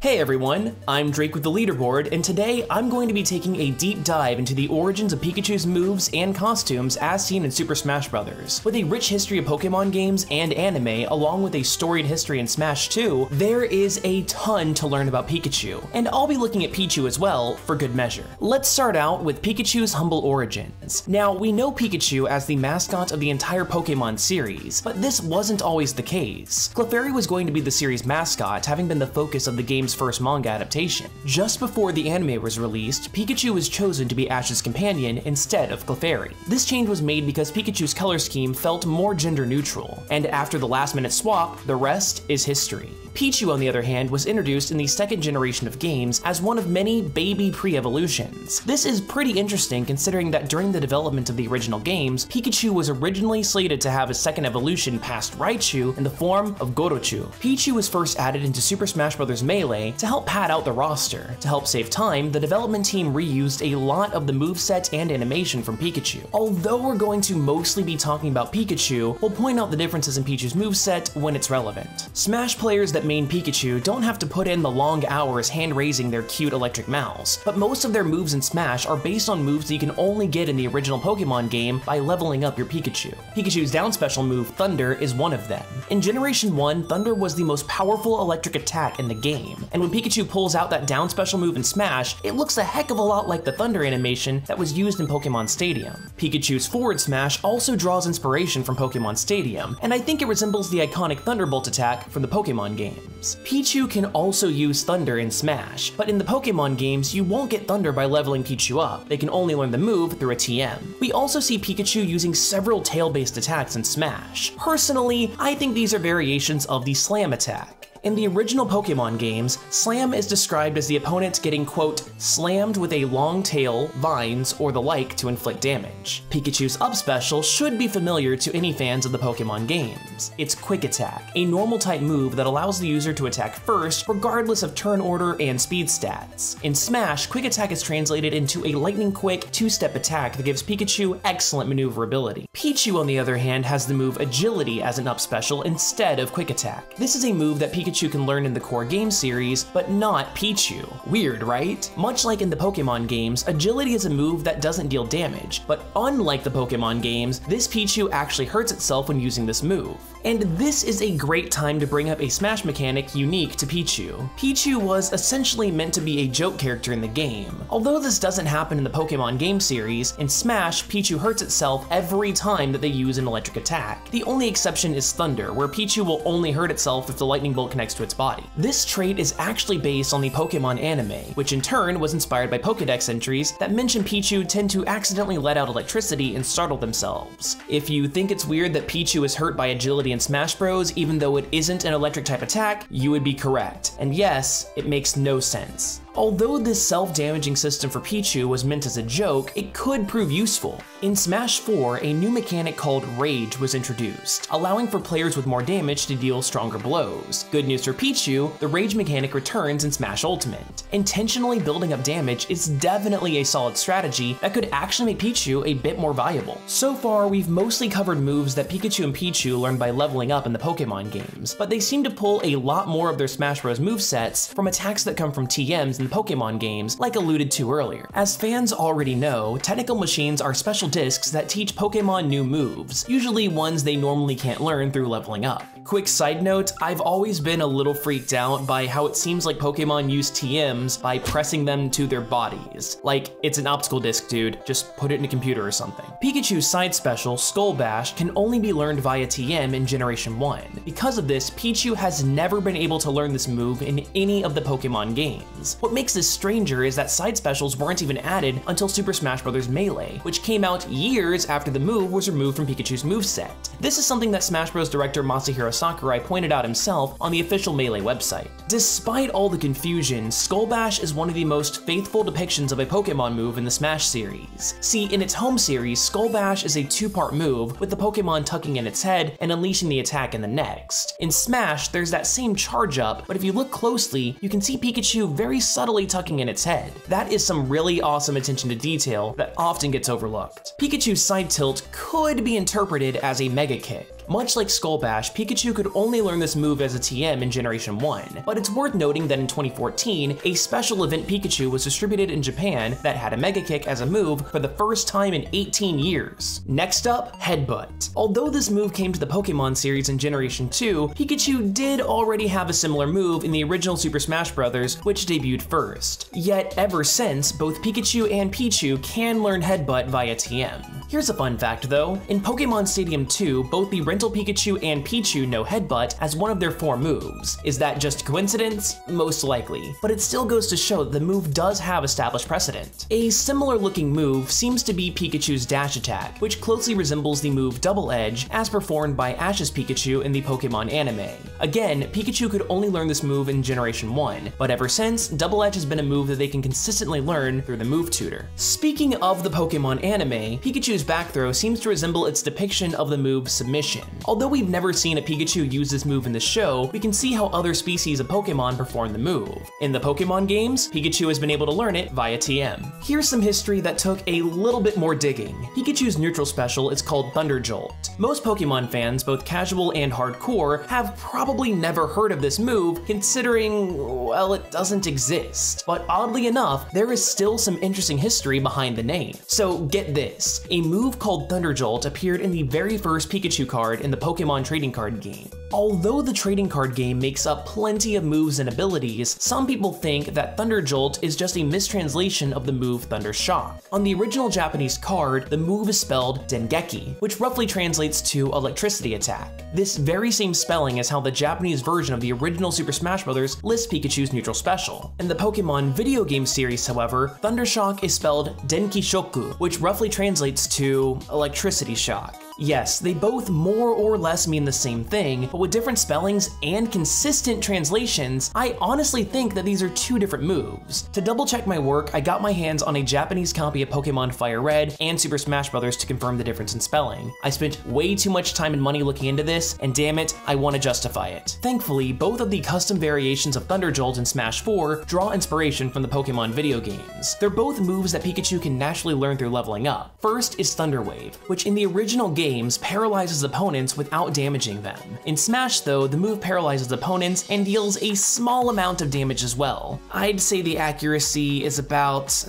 Hey everyone, I'm Drake with the Leaderboard, and today I'm going to be taking a deep dive into the origins of Pikachu's moves and costumes as seen in Super Smash Bros. With a rich history of Pokemon games and anime, along with a storied history in Smash 2, there is a ton to learn about Pikachu, and I'll be looking at Pichu as well, for good measure. Let's start out with Pikachu's humble origins. Now, we know Pikachu as the mascot of the entire Pokemon series, but this wasn't always the case. Clefairy was going to be the series mascot, having been the focus of the game's first manga adaptation. Just before the anime was released, Pikachu was chosen to be Ash's companion instead of Clefairy. This change was made because Pikachu's color scheme felt more gender neutral, and after the last-minute swap, the rest is history. Pichu, on the other hand, was introduced in the second generation of games as one of many baby pre-evolutions. This is pretty interesting considering that during the development of the original games, Pikachu was originally slated to have a second evolution past Raichu in the form of Gorochu. Pichu was first added into Super Smash Bros. Melee to help pad out the roster. To help save time, the development team reused a lot of the moveset and animation from Pikachu. Although we're going to mostly be talking about Pikachu, we'll point out the differences in Pichu's moveset when it's relevant. Smash players that main Pikachu don't have to put in the long hours hand-raising their cute electric mouse, but most of their moves in Smash are based on moves that you can only get in the original Pokemon game by leveling up your Pikachu. Pikachu's down special move, Thunder, is one of them. In Generation 1, Thunder was the most powerful electric attack in the game, and when Pikachu pulls out that down special move in Smash, it looks a heck of a lot like the Thunder animation that was used in Pokemon Stadium. Pikachu's forward smash also draws inspiration from Pokemon Stadium, and I think it resembles the iconic Thunderbolt attack from the Pokemon games. Pichu can also use Thunder in Smash, but in the Pokemon games, you won't get Thunder by leveling Pichu up. They can only learn the move through a TM. We also see Pikachu using several tail-based attacks in Smash. Personally, I think these are variations of the Slam attack. In the original Pokemon games, Slam is described as the opponent getting, quote, slammed with a long tail, vines, or the like to inflict damage. Pikachu's up special should be familiar to any fans of the Pokemon games. It's Quick Attack, a normal type move that allows the user to attack first, regardless of turn order and speed stats. In Smash, Quick Attack is translated into a lightning-quick, two-step attack that gives Pikachu excellent maneuverability. Pichu, on the other hand, has the move Agility as an up special instead of Quick Attack. This is a move that Pikachu can learn in the core game series, but not Pichu. Weird, right? Much like in the Pokemon games, Agility is a move that doesn't deal damage, but unlike the Pokemon games, this Pichu actually hurts itself when using this move. And this is a great time to bring up a Smash mechanic unique to Pichu. Pichu was essentially meant to be a joke character in the game. Although this doesn't happen in the Pokemon game series, in Smash, Pichu hurts itself every time that they use an electric attack. The only exception is Thunder, where Pichu will only hurt itself if the lightning bolt connects to its body. This trait is actually based on the Pokemon anime, which in turn was inspired by Pokédex entries that mention Pichu tend to accidentally let out electricity and startle themselves. If you think it's weird that Pichu is hurt by Agility in Smash Bros, even though it isn't an electric type attack, you would be correct. And yes, it makes no sense. Although this self-damaging system for Pichu was meant as a joke, it could prove useful. In Smash 4, a new mechanic called Rage was introduced, allowing for players with more damage to deal stronger blows. Good news for Pichu, the Rage mechanic returns in Smash Ultimate. Intentionally building up damage is definitely a solid strategy that could actually make Pichu a bit more valuable. So far, we've mostly covered moves that Pikachu and Pichu learned by leveling up in the Pokemon games, but they seem to pull a lot more of their Smash Bros. Movesets from attacks that come from TMs in Pokemon games, like alluded to earlier. As fans already know, technical machines are special discs that teach Pokemon new moves, usually ones they normally can't learn through leveling up. Quick side note, I've always been a little freaked out by how it seems like Pokemon use TMs by pressing them to their bodies. Like, it's an optical disc, dude, just put it in a computer or something. Pikachu's side special, Skull Bash, can only be learned via TM in Generation 1. Because of this, Pichu has never been able to learn this move in any of the Pokemon games. What makes this stranger is that side specials weren't even added until Super Smash Bros. Melee, which came out years after the move was removed from Pikachu's moveset. This is something that Smash Bros. Director Masahiro Sakurai pointed out himself on the official Melee website. Despite all the confusion, Skull Bash is one of the most faithful depictions of a Pokemon move in the Smash series. See, in its home series, Skull Bash is a two-part move, with the Pokemon tucking in its head and unleashing the attack in the next. In Smash, there's that same charge up, but if you look closely, you can see Pikachu very subtly tucking in its head. That is some really awesome attention to detail that often gets overlooked. Pikachu's side tilt could be interpreted as a Mega Kick. Much like Skull Bash, Pikachu could only learn this move as a TM in Generation 1, but it's worth noting that in 2014, a special event Pikachu was distributed in Japan that had a Mega Kick as a move for the first time in 18 years. Next up, Headbutt. Although this move came to the Pokemon series in Generation 2, Pikachu did already have a similar move in the original Super Smash Bros., which debuted first. Yet ever since, both Pikachu and Pichu can learn Headbutt via TM. Here's a fun fact though, in Pokemon Stadium 2, both the rental Pikachu and Pichu know Headbutt as one of their 4 moves. Is that just coincidence? Most likely, but it still goes to show that the move does have established precedent. A similar looking move seems to be Pikachu's dash attack, which closely resembles the move Double Edge as performed by Ash's Pikachu in the Pokemon anime. Again, Pikachu could only learn this move in Generation 1, but ever since, Double Edge has been a move that they can consistently learn through the move tutor. Speaking of the Pokemon anime, Pikachu's back throw seems to resemble its depiction of the move Submission. Although we've never seen a Pikachu use this move in the show, we can see how other species of Pokemon perform the move. In the Pokemon games, Pikachu has been able to learn it via TM. Here's some history that took a little bit more digging. Pikachu's neutral special is called Thunder Jolt. Most Pokemon fans, both casual and hardcore, have probably never heard of this move, considering, well, it doesn't exist. But oddly enough, there is still some interesting history behind the name. So get this, a move called Thunder Jolt appeared in the very first Pikachu card in the Pokemon trading card game. Although the trading card game makes up plenty of moves and abilities, some people think that Thunder Jolt is just a mistranslation of the move Thunder Shock. On the original Japanese card, the move is spelled Dengeki, which roughly translates to electricity attack. This very same spelling is how the Japanese version of the original Super Smash Bros. Lists Pikachu's neutral special. In the Pokemon video game series, however, Thunder Shock is spelled Denki Shoku, which roughly translates to electricity shock. Yes, they both more or less mean the same thing, but with different spellings and consistent translations, I honestly think that these are 2 different moves. To double check my work, I got my hands on a Japanese copy of Pokemon Fire Red and Super Smash Bros. To confirm the difference in spelling. I spent way too much time and money looking into this, and damn it, I want to justify it. Thankfully, both of the custom variations of Thunder Jolt and Smash 4 draw inspiration from the Pokemon video games. They're both moves that Pikachu can naturally learn through leveling up. First is Thunder Wave, which in the original games paralyzes opponents without damaging them. In Smash though, the move paralyzes opponents and deals a small amount of damage as well. I'd say the accuracy is about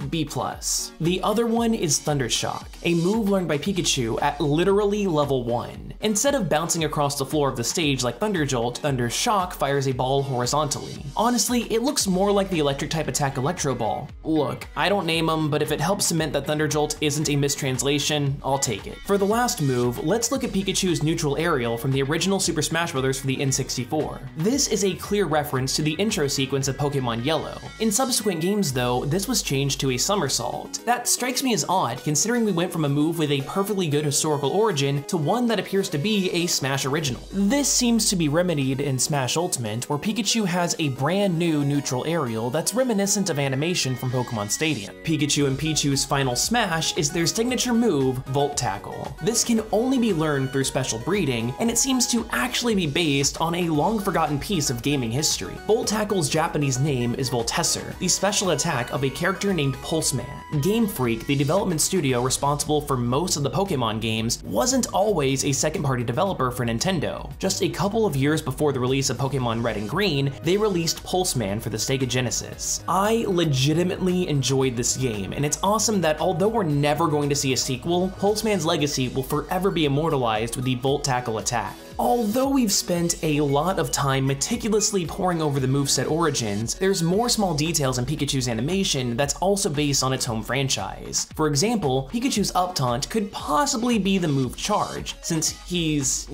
B+. The other one is Thunder Shock, a move learned by Pikachu at literally level 1. Instead of bouncing across the floor of the stage like Thunder Jolt, Thunder Shock fires a ball horizontally. Honestly, it looks more like the electric type attack Electro Ball. Look, I don't name them, but if it helps cement that Thunder Jolt isn't a mistranslation, I'll take it. For the last move, let's look at Pikachu's neutral aerial from the original Super Smash Bros. For the N64. This is a clear reference to the intro sequence of Pokemon Yellow. In subsequent games though, this was changed to a somersault. That strikes me as odd considering we went from a move with a perfectly good historical origin to one that appears to be a Smash original. This seems to be remedied in Smash Ultimate, where Pikachu has a brand new neutral aerial that's reminiscent of animation from Pokemon Stadium. Pikachu and Pichu's final smash is their signature move, Volt Tackle. This can only be learned through special breeding, and it seems to actually be based on a long-forgotten piece of gaming history. Volt Tackle's Japanese name is Voltesser, the special attack of a character named Pulseman. Game Freak, the development studio responsible for most of the Pokemon games, wasn't always a second-party developer for Nintendo. Just a couple of years before the release of Pokemon Red and Green, they released Pulseman for the Sega Genesis. I legitimately enjoyed this game, and it's awesome that although we're never going to see a sequel, Pulseman's legacy will forever be immortalized with the Volt Tackle attack. Although we've spent a lot of time meticulously poring over the moveset origins, there's more small details in Pikachu's animation that's also based on its home franchise. For example, Pikachu's up taunt could possibly be the move Charge, since he's,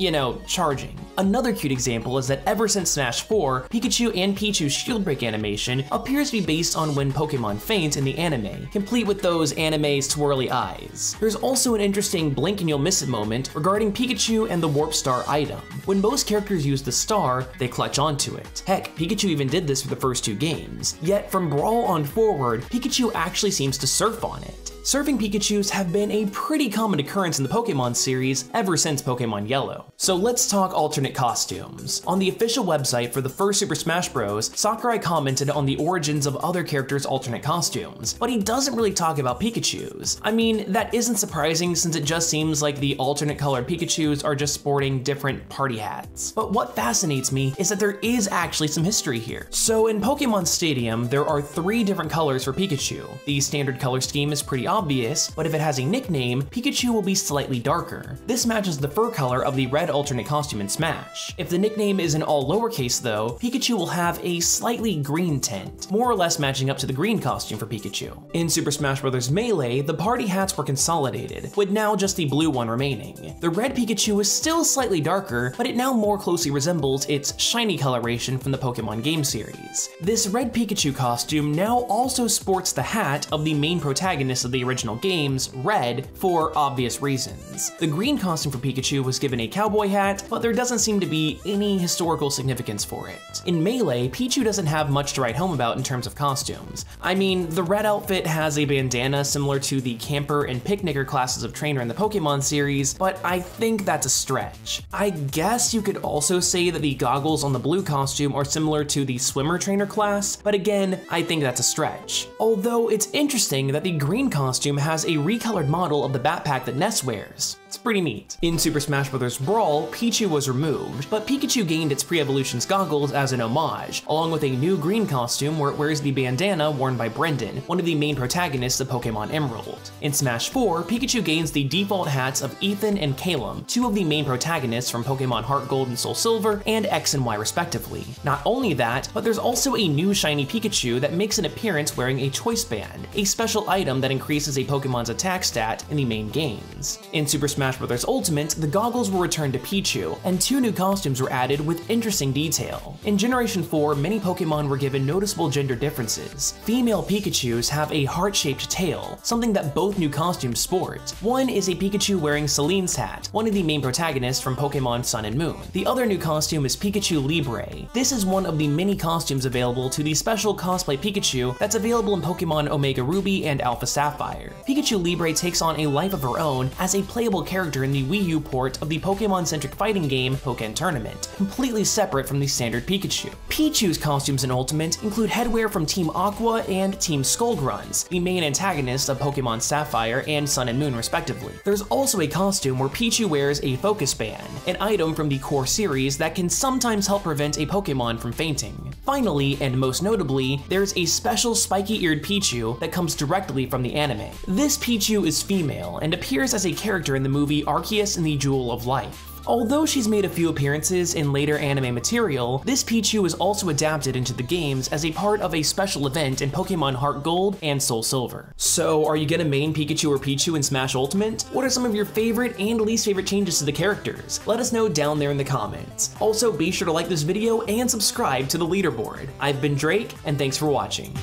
charging. Another cute example is that ever since Smash 4, Pikachu and Pichu's shield break animation appears to be based on when Pokemon faint in the anime, complete with those anime's twirly eyes. There's also an interesting blink and you'll miss it moment regarding Pikachu and the Warp Star item. When most characters use the star, they clutch onto it. Heck, Pikachu even did this for the first 2 games. Yet from Brawl on forward, Pikachu actually seems to surf on it. Surfing Pikachus have been a pretty common occurrence in the Pokemon series ever since Pokemon Yellow. So let's talk alternate costumes. On the official website for the first Super Smash Bros., Sakurai commented on the origins of other characters' alternate costumes, but he doesn't really talk about Pikachu's. I mean, that isn't surprising since it just seems like the alternate colored Pikachus are just sporting different party hats. But what fascinates me is that there is actually some history here. So in Pokemon Stadium, there are 3 different colors for Pikachu. The standard color scheme is pretty obvious, but if it has a nickname, Pikachu will be slightly darker. This matches the fur color of the red alternate costume in Smash. If the nickname is in all lowercase though, Pikachu will have a slightly green tint, more or less matching up to the green costume for Pikachu. In Super Smash Bros. Melee, the party hats were consolidated, with now just the blue one remaining. The red Pikachu is still slightly darker, but it now more closely resembles its shiny coloration from the Pokemon game series. This red Pikachu costume now also sports the hat of the main protagonist of the original games, Red, for obvious reasons. The green costume for Pikachu was given a cowboy hat, but there doesn't seem to be any historical significance for it. In Melee, Pichu doesn't have much to write home about in terms of costumes. I mean, the red outfit has a bandana similar to the camper and picnicker classes of trainer in the Pokemon series, but I think that's a stretch. I guess you could also say that the goggles on the blue costume are similar to the swimmer trainer class, but again, I think that's a stretch. Although it's interesting that the green costume has a recolored model of the backpack that Ness wears. It's pretty neat. In Super Smash Bros. Brawl, Pichu was removed, but Pikachu gained its pre-evolution's goggles as an homage, along with a new green costume where it wears the bandana worn by Brendan, one of the main protagonists of Pokemon Emerald. In Smash 4, Pikachu gains the default hats of Ethan and Calum, 2 of the main protagonists from Pokemon Heart Gold and Soul Silver, and X and Y respectively. Not only that, but there's also a new shiny Pikachu that makes an appearance wearing a Choice Band, a special item that increases a Pokemon's attack stat in the main games. In Super Smash Bros. Ultimate, the goggles were returned to Pichu, and 2 new costumes were added with interesting detail. In Generation 4, many Pokemon were given noticeable gender differences. Female Pikachus have a heart-shaped tail, something that both new costumes sport. One is a Pikachu wearing Celine's hat, one of the main protagonists from Pokemon Sun and Moon. The other new costume is Pikachu Libre. This is one of the many costumes available to the special cosplay Pikachu that's available in Pokemon Omega Ruby and Alpha Sapphire. Pikachu Libre takes on a life of her own as a playable character in the Wii U port of the Pokemon-centric fighting game Pokken Tournament, completely separate from the standard Pikachu. Pichu's costumes in Ultimate include headwear from Team Aqua and Team Skullgrunts, the main antagonists of Pokemon Sapphire and Sun and Moon respectively. There's also a costume where Pichu wears a Focus Band, an item from the core series that can sometimes help prevent a Pokemon from fainting. Finally, and most notably, there's a special spiky-eared Pichu that comes directly from the anime. This Pichu is female and appears as a character in the movie Arceus and the Jewel of Life. Although she's made a few appearances in later anime material, this Pichu is also adapted into the games as a part of a special event in Pokemon Heart Gold and Soul Silver. So are you gonna main Pikachu or Pichu in Smash Ultimate? What are some of your favorite and least favorite changes to the characters? Let us know down there in the comments. Also, be sure to like this video and subscribe to the leaderboard. I've been Drake, and thanks for watching.